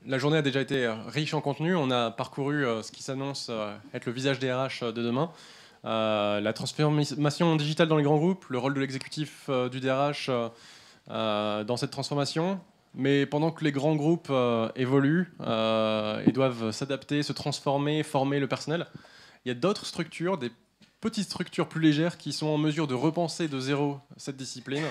la journée a déjà été riche en contenu. On a parcouru ce qui s'annonce être le visage des RH de demain. La transformation digitale dans les grands groupes, le rôle de l'exécutif du DRH dans cette transformation. Mais pendant que les grands groupes évoluent et doivent s'adapter, se transformer, former le personnel, il y a d'autres structures, des petites structures plus légères qui sont en mesure de repenser de zéro cette discipline.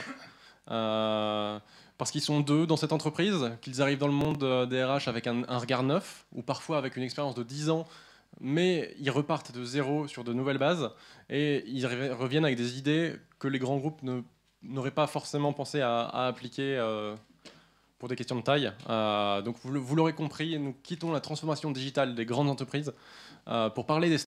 Parce qu'ils sont deux dans cette entreprise, qu'ils arrivent dans le monde des RH avec un regard neuf, ou parfois avec une expérience de 10 ans, mais ils repartent de zéro sur de nouvelles bases, et ils reviennent avec des idées que les grands groupes n'auraient pas forcément pensé à appliquer pour des questions de taille. Donc vous l'aurez compris, nous quittons la transformation digitale des grandes entreprises pour parler des...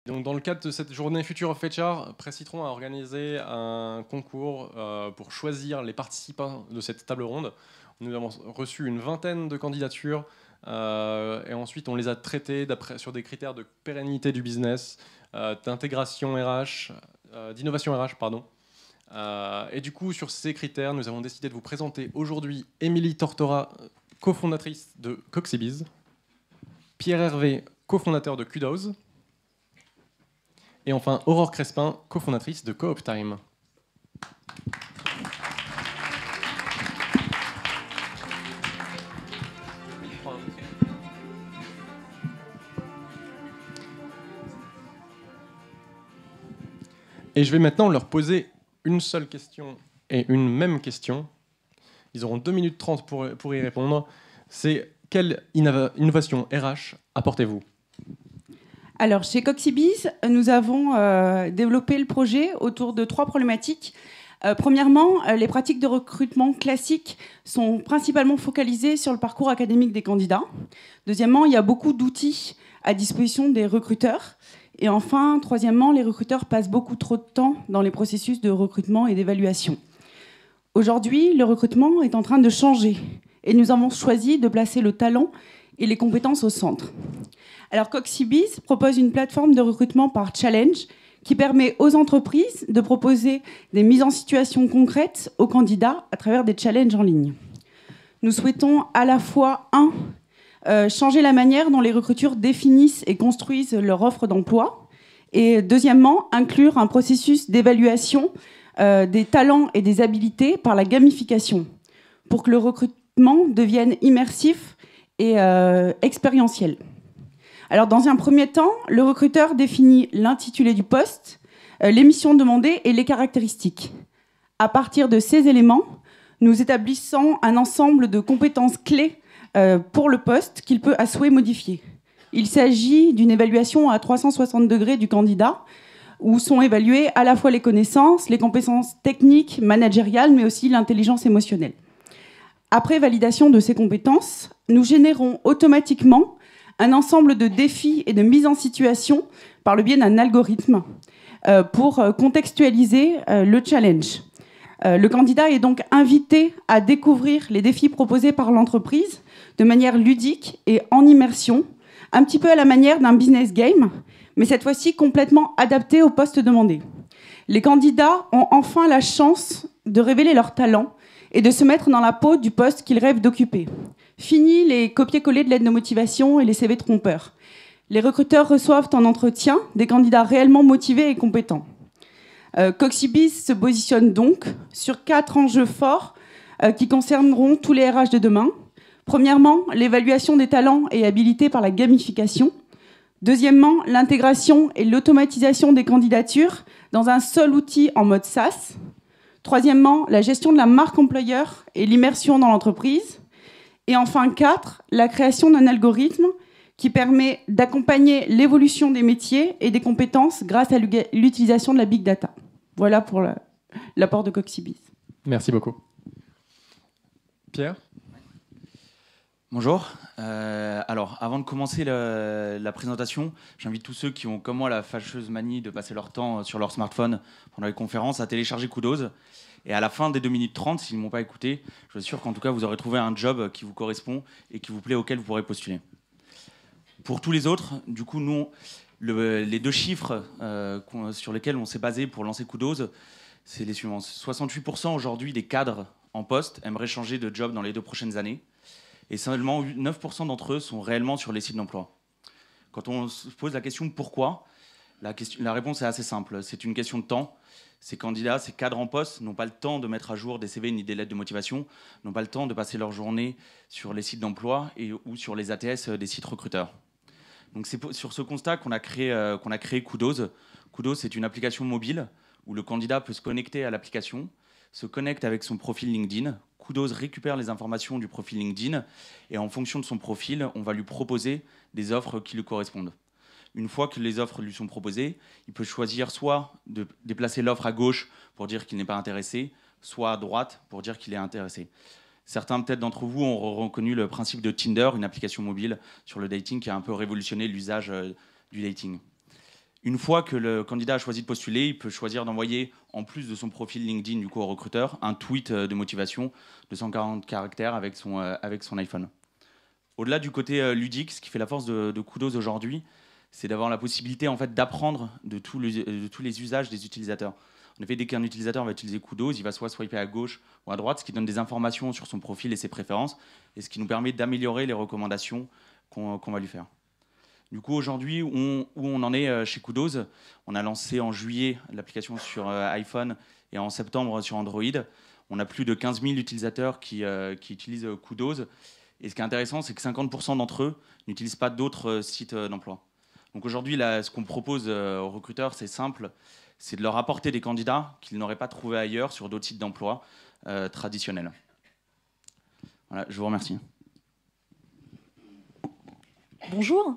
Donc, dans le cadre de cette journée Future of HR, Presse Citron a organisé un concours pour choisir les participants de cette table ronde. Nous avons reçu une vingtaine de candidatures et ensuite on les a traitées sur des critères de pérennité du business, d'intégration RH, d'innovation RH, pardon. Et du coup, sur ces critères, nous avons décidé de vous présenter aujourd'hui Émilie Tortora, cofondatrice de Coxibiz, Pierre Hervé, cofondateur de Kudos, et enfin, Aurore Crespin, cofondatrice de CoopTime. Et je vais maintenant leur poser une seule question et une même question. Ils auront 2 minutes 30 pour y répondre. C'est quelle innovation RH apportez-vous ? Alors, chez Coxibiz, nous avons développé le projet autour de 3 problématiques. Premièrement, les pratiques de recrutement classiques sont principalement focalisées sur le parcours académique des candidats. Deuxièmement, il y a beaucoup d'outils à disposition des recruteurs. Et enfin, troisièmement, les recruteurs passent beaucoup trop de temps dans les processus de recrutement et d'évaluation. Aujourd'hui, le recrutement est en train de changer. Et nous avons choisi de placer le talent et les compétences au centre. Alors Coxibiz propose une plateforme de recrutement par challenge qui permet aux entreprises de proposer des mises en situation concrètes aux candidats à travers des challenges en ligne. Nous souhaitons à la fois, changer la manière dont les recruteurs définissent et construisent leur offre d'emploi, et deuxièmement, inclure un processus d'évaluation des talents et des habilités par la gamification, pour que le recrutement devienne immersif et expérientiel. Alors, dans un premier temps, le recruteur définit l'intitulé du poste, les missions demandées et les caractéristiques. À partir de ces éléments, nous établissons un ensemble de compétences clés pour le poste qu'il peut à souhait modifier. Il s'agit d'une évaluation à 360 degrés du candidat, où sont évaluées à la fois les connaissances, les compétences techniques, managériales, mais aussi l'intelligence émotionnelle. Après validation de ces compétences, nous générons automatiquement un ensemble de défis et de mise en situation par le biais d'un algorithme pour contextualiser le challenge. Le candidat est donc invité à découvrir les défis proposés par l'entreprise de manière ludique et en immersion, un petit peu à la manière d'un business game, mais cette fois-ci complètement adapté au poste demandé. Les candidats ont enfin la chance de révéler leur talent et de se mettre dans la peau du poste qu'ils rêvent d'occuper. Fini les copier-coller de lettres de motivation et les CV trompeurs. Les recruteurs reçoivent en entretien des candidats réellement motivés et compétents. Coxibiz se positionne donc sur 4 enjeux forts qui concerneront tous les RH de demain. Premièrement, l'évaluation des talents et habilités par la gamification. Deuxièmement, l'intégration et l'automatisation des candidatures dans un seul outil en mode SaaS. Troisièmement, la gestion de la marque employeur et l'immersion dans l'entreprise. Et enfin, 4, la création d'un algorithme qui permet d'accompagner l'évolution des métiers et des compétences grâce à l'utilisation de la big data. Voilà pour l'apport de Coxibiz. Merci beaucoup. Pierre ? Bonjour. Alors, avant de commencer la présentation, j'invite tous ceux qui ont, comme moi, la fâcheuse manie de passer leur temps sur leur smartphone pendant les conférences à télécharger Kudos. Et à la fin des 2 minutes 30, s'ils ne m'ont pas écouté, je suis sûr qu'en tout cas, vous aurez trouvé un job qui vous correspond et qui vous plaît, auquel vous pourrez postuler. Pour tous les autres, du coup, nous, Les deux chiffres sur lesquels on s'est basé pour lancer Kudos, c'est les suivants. 68% aujourd'hui des cadres en poste aimeraient changer de job dans les 2 prochaines années. Et seulement 9% d'entre eux sont réellement sur les sites d'emploi. Quand on se pose la question pourquoi, la réponse est assez simple. C'est une question de temps. Ces candidats, ces cadres en poste n'ont pas le temps de mettre à jour des CV ni des lettres de motivation, n'ont pas le temps de passer leur journée sur les sites d'emploi ou sur les ATS des sites recruteurs. Donc c'est sur ce constat qu'on a créé Kudos. Kudos, c'est une application mobile où le candidat peut se connecter à l'application, se connecte avec son profil LinkedIn. Kudos récupère les informations du profil LinkedIn et en fonction de son profil, on va lui proposer des offres qui lui correspondent. Une fois que les offres lui sont proposées, il peut choisir soit de déplacer l'offre à gauche pour dire qu'il n'est pas intéressé, soit à droite pour dire qu'il est intéressé. Certains peut-être d'entre vous ont reconnu le principe de Tinder, une application mobile sur le dating qui a un peu révolutionné l'usage du dating. Une fois que le candidat a choisi de postuler, il peut choisir d'envoyer, en plus de son profil LinkedIn du coup au recruteur, un tweet de motivation de 140 caractères avec son iPhone. Au-delà du côté ludique, ce qui fait la force de Kudos aujourd'hui, c'est d'avoir la possibilité en fait, d'apprendre de tous les usages des utilisateurs. En effet, dès qu'un utilisateur va utiliser Kudos, il va soit swiper à gauche ou à droite, ce qui donne des informations sur son profil et ses préférences, et ce qui nous permet d'améliorer les recommandations qu'on va lui faire. Du coup, aujourd'hui, où on en est chez Kudos, on a lancé en juillet l'application sur iPhone et en septembre sur Android. On a plus de 15 000 utilisateurs qui utilisent Kudos. Et ce qui est intéressant, c'est que 50% d'entre eux n'utilisent pas d'autres sites d'emploi. Donc aujourd'hui, ce qu'on propose aux recruteurs, c'est simple, c'est de leur apporter des candidats qu'ils n'auraient pas trouvés ailleurs sur d'autres sites d'emploi traditionnels. Voilà, je vous remercie. Bonjour.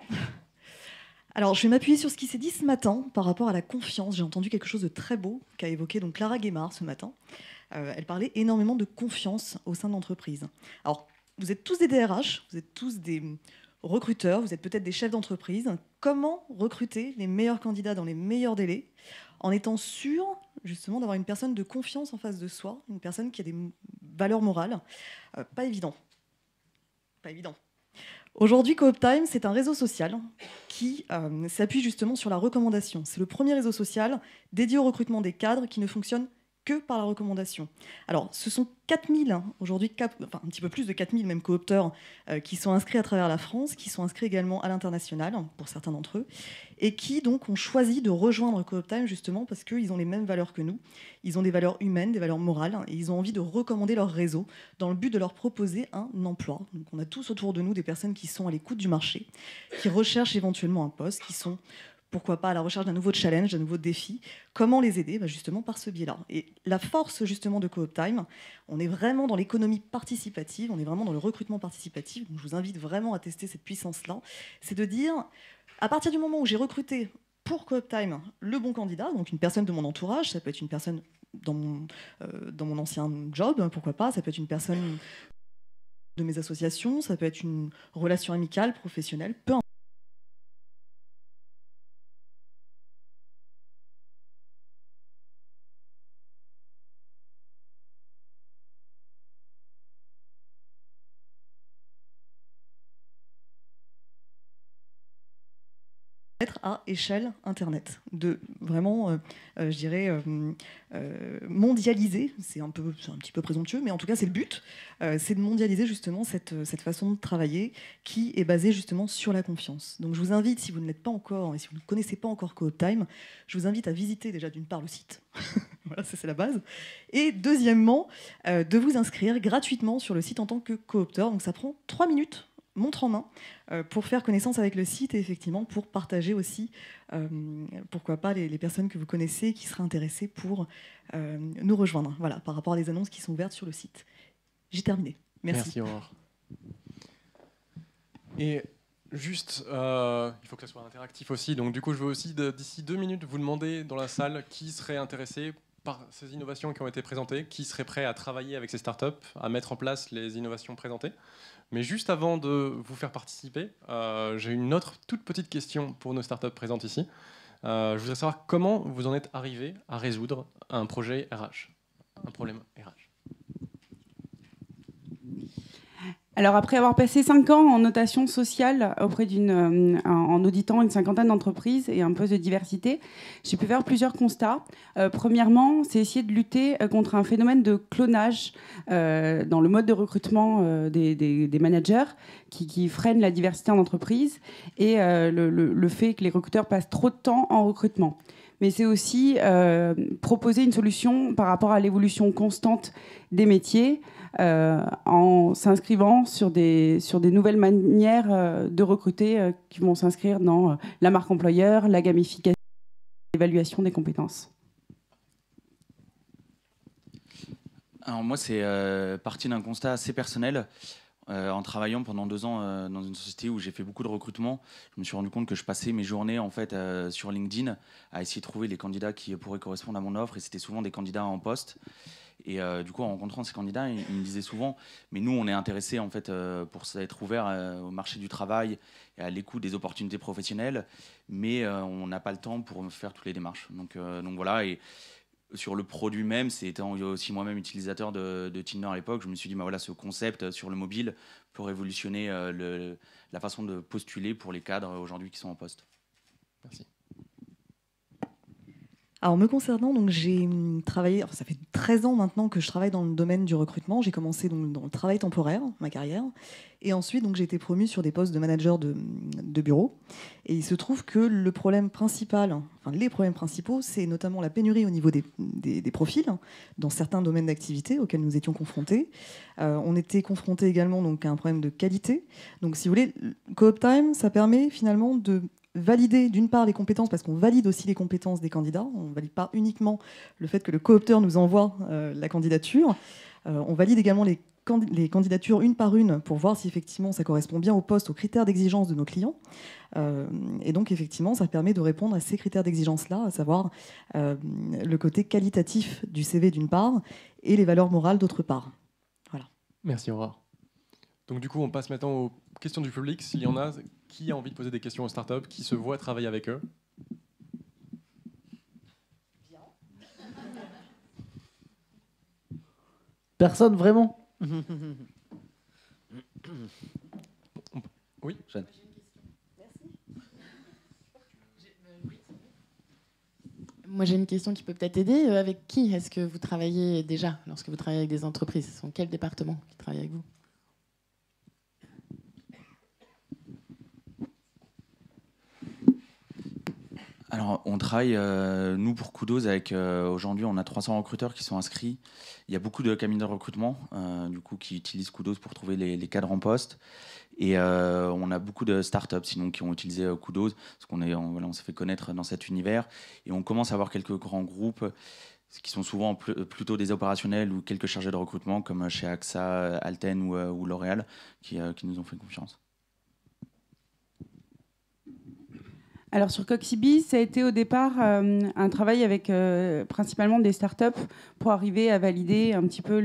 Alors, je vais m'appuyer sur ce qui s'est dit ce matin par rapport à la confiance. J'ai entendu quelque chose de très beau qu'a évoqué donc Clara Guémard ce matin. Elle parlait énormément de confiance au sein de l'entreprise. Alors, vous êtes tous des DRH, vous êtes tous des recruteurs, vous êtes peut-être des chefs d'entreprise. Comment recruter les meilleurs candidats dans les meilleurs délais en étant sûr, justement, d'avoir une personne de confiance en face de soi, une personne qui a des valeurs morales? Pas évident. Pas évident. Aujourd'hui, CoopTime, c'est un réseau social qui s'appuie justement sur la recommandation. C'est le premier réseau social dédié au recrutement des cadres qui ne fonctionne que par la recommandation. Alors, ce sont 4000, aujourd'hui, enfin, un petit peu plus de 4000 même coopteurs qui sont inscrits à travers la France, qui sont inscrits également à l'international, pour certains d'entre eux, et qui donc ont choisi de rejoindre CoopTime justement parce qu'ils ont les mêmes valeurs que nous. Ils ont des valeurs humaines, des valeurs morales, et ils ont envie de recommander leur réseau dans le but de leur proposer un emploi. Donc, on a tous autour de nous des personnes qui sont à l'écoute du marché, qui recherchent éventuellement un poste, qui sont pourquoi pas à la recherche d'un nouveau challenge, d'un nouveau défi. Comment les aider? Justement par ce biais-là. Et la force justement de CoopTime, on est vraiment dans l'économie participative, on est vraiment dans le recrutement participatif. Donc je vous invite vraiment à tester cette puissance-là. C'est de dire, à partir du moment où j'ai recruté pour CoopTime le bon candidat, donc une personne de mon entourage, ça peut être une personne dans mon ancien job, pourquoi pas, ça peut être une personne de mes associations, ça peut être une relation amicale, professionnelle, peu importe. À échelle Internet, de vraiment, je dirais, mondialiser, c'est un petit peu présomptueux, mais en tout cas c'est le but, c'est de mondialiser justement cette façon de travailler qui est basée justement sur la confiance. Donc je vous invite, si vous ne l'êtes pas encore, et si vous ne connaissez pas encore CoopTime, je vous invite à visiter déjà d'une part le site, voilà, ça c'est la base, et deuxièmement, de vous inscrire gratuitement sur le site en tant que coopteur, donc ça prend 3 minutes, montre en main, pour faire connaissance avec le site et effectivement pour partager aussi, pourquoi pas, les personnes que vous connaissez qui seraient intéressées pour nous rejoindre. Voilà, par rapport à les annonces qui sont ouvertes sur le site. J'ai terminé. Merci. Merci Aurore. Et juste, il faut que ça soit interactif aussi. Donc du coup, je veux aussi d'ici 2 minutes vous demander dans la salle qui serait intéressé par ces innovations qui ont été présentées, qui serait prêt à travailler avec ces startups, à mettre en place les innovations présentées. Mais juste avant de vous faire participer, j'ai une autre toute petite question pour nos startups présentes ici. Je voudrais savoir comment vous en êtes arrivé à résoudre un projet RH, un problème RH. Alors après avoir passé 5 ans en notation sociale en auditant une cinquantaine d'entreprises et un poste de diversité, j'ai pu faire plusieurs constats. Premièrement, c'est essayer de lutter contre un phénomène de clonage dans le mode de recrutement des managers qui freine la diversité en entreprise et le fait que les recruteurs passent trop de temps en recrutement. Mais c'est aussi proposer une solution par rapport à l'évolution constante des métiers, en s'inscrivant sur des nouvelles manières de recruter qui vont s'inscrire dans la marque employeur, la gamification, l'évaluation des compétences. Alors moi, c'est parti d'un constat assez personnel. En travaillant pendant 2 ans dans une société où j'ai fait beaucoup de recrutement, je me suis rendu compte que je passais mes journées en fait sur LinkedIn à essayer de trouver les candidats qui pourraient correspondre à mon offre, et c'était souvent des candidats en poste. Et du coup, en rencontrant ces candidats, ils me disaient souvent, mais nous, on est intéressés en fait pour être ouvert au marché du travail et à l'écoute des opportunités professionnelles, mais on n'a pas le temps pour faire toutes les démarches. Donc voilà. Et sur le produit même, c'est étant aussi moi-même utilisateur de Tinder à l'époque, je me suis dit, bah voilà, ce concept sur le mobile peut révolutionner la façon de postuler pour les cadres aujourd'hui qui sont en poste. Merci. Alors, me concernant, donc, j'ai travaillé, ça fait 13 ans maintenant que je travaille dans le domaine du recrutement. J'ai commencé donc, dans le travail temporaire, ma carrière. Et ensuite, donc, j'ai été promue sur des postes de manager de bureau. Et il se trouve que le problème principal, enfin, les problèmes principaux, c'est notamment la pénurie au niveau des profils dans certains domaines d'activité auxquels nous étions confrontés. On était confrontés également donc, à un problème de qualité. Donc, si vous voulez, CoopTime, ça permet finalement de valider d'une part les compétences, parce qu'on valide aussi les compétences des candidats. On ne valide pas uniquement le fait que le coopteur nous envoie la candidature. On valide également les candidatures une par une pour voir si effectivement ça correspond bien au poste, aux critères d'exigence de nos clients. Et donc effectivement, ça permet de répondre à ces critères d'exigence-là, à savoir le côté qualitatif du CV d'une part et les valeurs morales d'autre part. Voilà. Merci Aurore. Donc du coup, on passe maintenant aux questions du public. S'il y en a, qui a envie de poser des questions aux startups, qui se voit travailler avec eux? Personne, vraiment? Oui, Jeanne. Moi, j'ai une question qui peut peut-être aider. Avec qui est-ce que vous travaillez déjà lorsque vous travaillez avec des entreprises? Ce sont quels départements qui travaillent avec vous? Alors, on travaille, nous, pour Kudos, avec aujourd'hui, on a 300 recruteurs qui sont inscrits. Il y a beaucoup de cabinets de recrutement, du coup, qui utilisent Kudos pour trouver les cadres en poste. Et on a beaucoup de startups, sinon, qui ont utilisé Kudos, parce on s'est fait connaître dans cet univers. Et on commence à avoir quelques grands groupes qui sont souvent plutôt des opérationnels ou quelques chargés de recrutement, comme chez AXA, Alten ou L'Oréal, qui nous ont fait confiance. Alors sur Coxibiz, ça a été au départ un travail avec principalement des startups pour arriver à valider un petit peu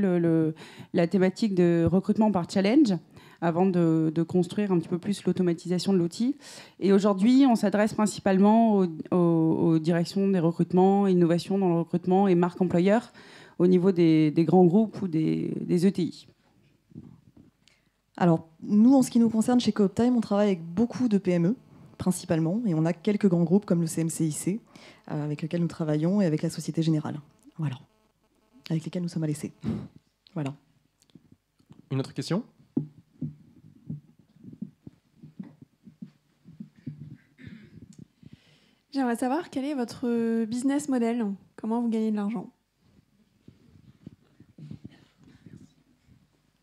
la thématique de recrutement par challenge avant de construire un petit peu plus l'automatisation de l'outil. Et aujourd'hui, on s'adresse principalement aux directions des recrutements, innovation dans le recrutement et marque employeur au niveau des grands groupes ou des ETI. Alors, nous, en ce qui nous concerne, chez CoopTime, on travaille avec beaucoup de PME, principalement, et on a quelques grands groupes comme le CMCIC, avec lesquels nous travaillons, et avec la Société Générale. Voilà. Avec lesquels nous sommes à l'essai. Voilà. Une autre question? J'aimerais savoir quel est votre business model, comment vous gagnez de l'argent.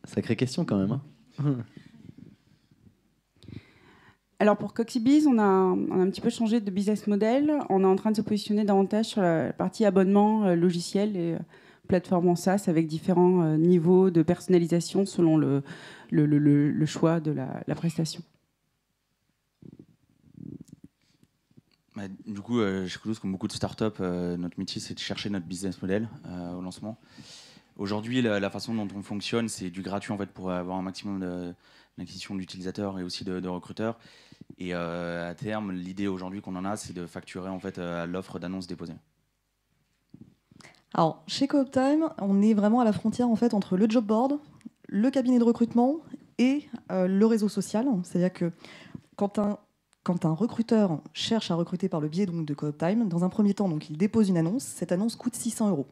Sacrée question quand même. Hein. Alors pour Coxibiz, on a un petit peu changé de business model. On est en train de se positionner davantage sur la partie abonnement logiciel et plateforme en SaaS avec différents niveaux de personnalisation selon le choix de la prestation. Du coup, chez Kudos, comme beaucoup de startups, notre métier, c'est de chercher notre business model au lancement. Aujourd'hui, la façon dont on fonctionne, c'est du gratuit en fait, pour avoir un maximum d'acquisition d'utilisateurs et aussi de recruteurs. Et à terme, l'idée aujourd'hui qu'on en a, c'est de facturer en fait, à l'offre d'annonces déposées. Alors, chez CoopTime, on est vraiment à la frontière en fait, entre le job board, le cabinet de recrutement et le réseau social. C'est-à-dire que quand un recruteur cherche à recruter par le biais donc, de CoopTime, dans un premier temps, donc, il dépose une annonce. Cette annonce coûte 600 €.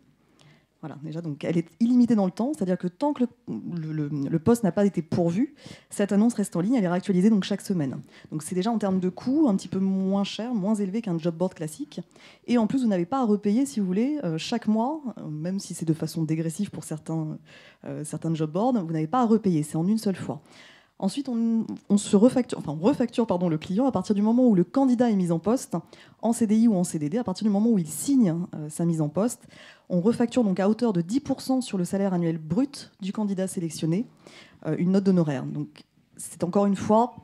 Voilà, déjà, donc, elle est illimitée dans le temps, c'est-à-dire que tant que le poste n'a pas été pourvu, cette annonce reste en ligne, elle est réactualisée donc, chaque semaine. Donc c'est déjà en termes de coût un petit peu moins cher, moins élevé qu'un job board classique. Et en plus, vous n'avez pas à repayer, si vous voulez, chaque mois, même si c'est de façon dégressive pour certains job boards, vous n'avez pas à repayer, c'est en une seule fois. Ensuite, on refacture le client à partir du moment où le candidat est mis en poste, en CDI ou en CDD, à partir du moment où il signe sa mise en poste. On refacture donc à hauteur de 10% sur le salaire annuel brut du candidat sélectionné, une note d'honoraire. Donc, c'est encore une fois,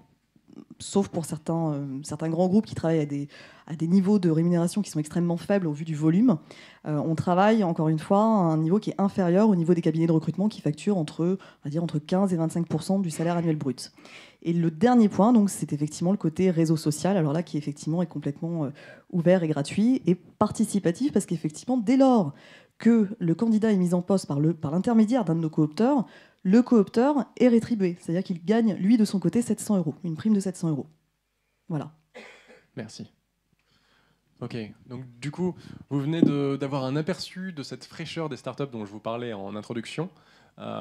sauf pour certains grands groupes qui travaillent à des niveaux de rémunération qui sont extrêmement faibles au vu du volume, on travaille encore une fois à un niveau qui est inférieur au niveau des cabinets de recrutement qui facturent entre 15 et 25% du salaire annuel brut. Et le dernier point, donc, c'est effectivement le côté réseau social, alors là qui effectivement est complètement ouvert et gratuit et participatif, parce qu'effectivement, dès lors que le candidat est mis en poste par l'intermédiaire d'un de nos coopteurs, le coopteur est rétribué, c'est-à-dire qu'il gagne, lui, de son côté, 700 €, une prime de 700 €. Voilà. Merci. Ok, donc du coup, vous venez d'avoir un aperçu de cette fraîcheur des startups dont je vous parlais en introduction.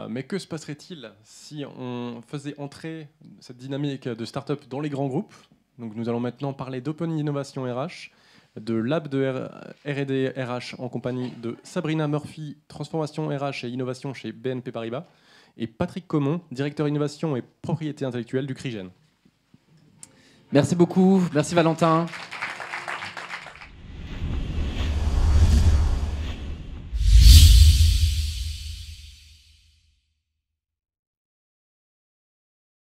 Mais que se passerait-il si on faisait entrer cette dynamique de startup dans les grands groupes? Donc nous allons maintenant parler d'Open Innovation RH, de Lab de R&D RH en compagnie de Sabrina Murphy, Transformation RH et Innovation chez BNP Paribas, et Patrick Comon, directeur innovation et propriété intellectuelle du CRIGEN. Merci beaucoup, merci Valentin.